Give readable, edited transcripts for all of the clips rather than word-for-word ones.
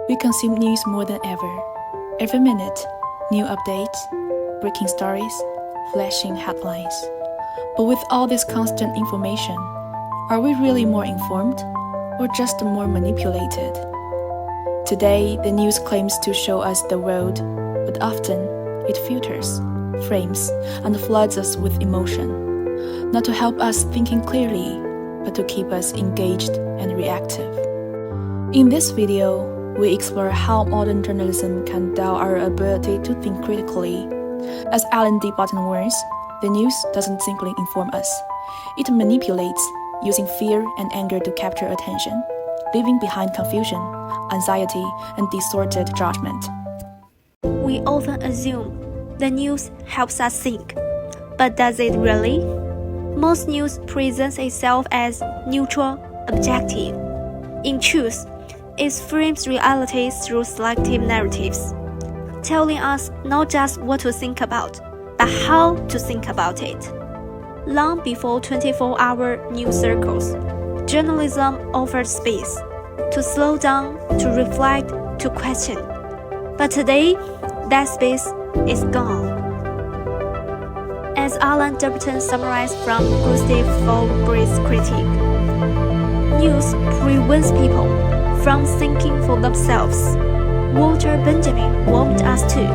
We consume news more than ever. Every minute, new updates, breaking stories, flashing headlines. But with all this constant information, are we really more informed or just more manipulated? Today, the news claims to show us the world, but often it filters, frames, and floods us with emotion, not to help us thinking clearly, but to keep us engaged and reactive. In this video, we explore how modern journalism can dull our ability to think critically. As Alan D. Barton warns, the news doesn't simply inform us. It manipulates, using fear and anger to capture attention, leaving behind confusion, anxiety, and distorted judgment. We often assume the news helps us think, but does it really? Most news presents itself as neutral, objective. In truth, it frames reality through selective narratives, telling us not just what to think about, but how to think about it. Long before 24-hour news circles, journalism offered space to slow down, to reflect, to question. But today, that space is gone. As Alan Durberton summarized from Gustav Faubourg's critique, news prevents people from thinking for themselves. Walter Benjamin warned us too.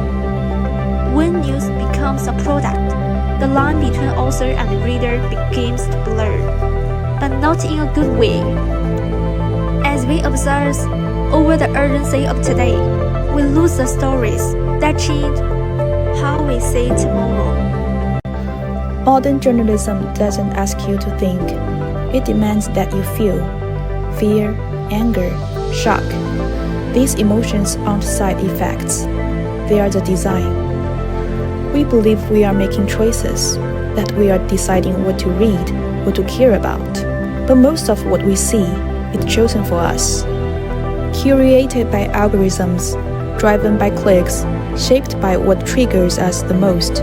When news becomes a product, the line between author and reader begins to blur, but not in a good way. As we observe over the urgency of today, we lose the stories that change how we see tomorrow. Modern journalism doesn't ask you to think. It demands that you feel fear, anger, shock. These emotions aren't side effects. They are the design. We believe we are making choices, that we are deciding what to read, what to care about. But most of what we see is chosen for us. Curated by algorithms, driven by clicks, shaped by what triggers us the most.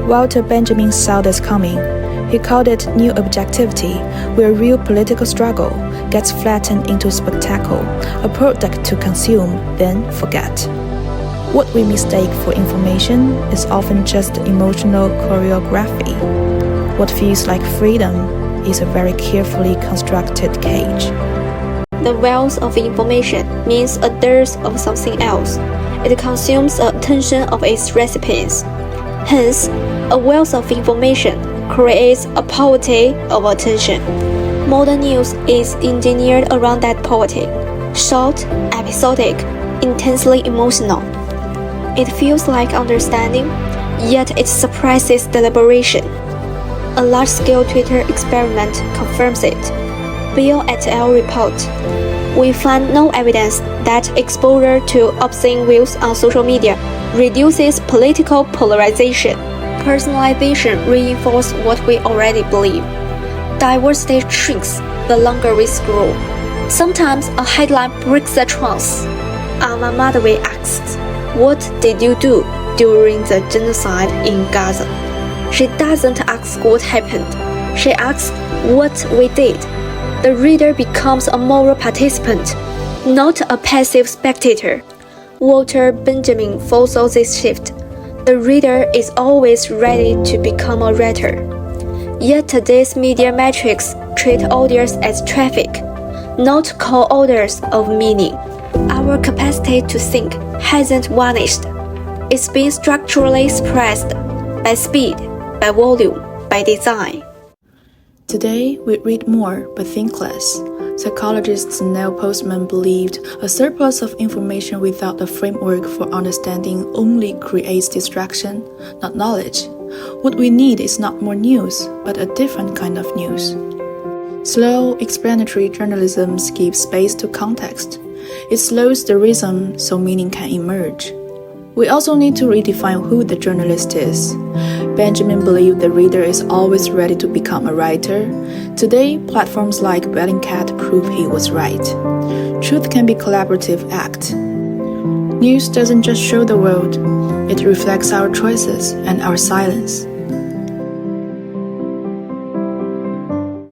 Walter Benjamin saw this coming. He called it new objectivity, where real political struggle gets flattened into spectacle, a product to consume, then forget. What we mistake for information is often just emotional choreography. What feels like freedom is a very carefully constructed cage. The wealth of information means a dearth of something else. It consumes the attention of its recipients. Hence, a wealth of information creates a poverty of attention. Modern news is engineered around that poverty. Short, episodic, intensely emotional. It feels like understanding, yet it suppresses deliberation. A large-scale Twitter experiment confirms it. Bill et al. Report. We find no evidence that exposure to obscene views on social media reduces political polarization. Personalization reinforces what we already believe. Diversity shrinks the longer we scroll. Sometimes a headline breaks the trance. Alma Madaway asks, "What did you do during the genocide in Gaza?" She doesn't ask what happened. She asks what we did. The reader becomes a moral participant, not a passive spectator. Walter Benjamin foresaw this shift. The reader is always ready to become a writer. Yet today's media metrics treat audience as traffic, not co-authors of meaning. Our capacity to think hasn't vanished. It's been structurally suppressed by speed, by volume, by design. Today, we read more but think less. Psychologists Neil Postman believed a surplus of information without a framework for understanding only creates distraction, not knowledge. What we need is not more news, but a different kind of news. Slow, explanatory journalism gives space to context. It slows the rhythm so meaning can emerge. We also need to redefine who the journalist is. Benjamin believed the reader is always ready to become a writer. Today, platforms like Bellingcat prove he was right. Truth can be a collaborative act. News doesn't just show the world, it reflects our choices and our silence.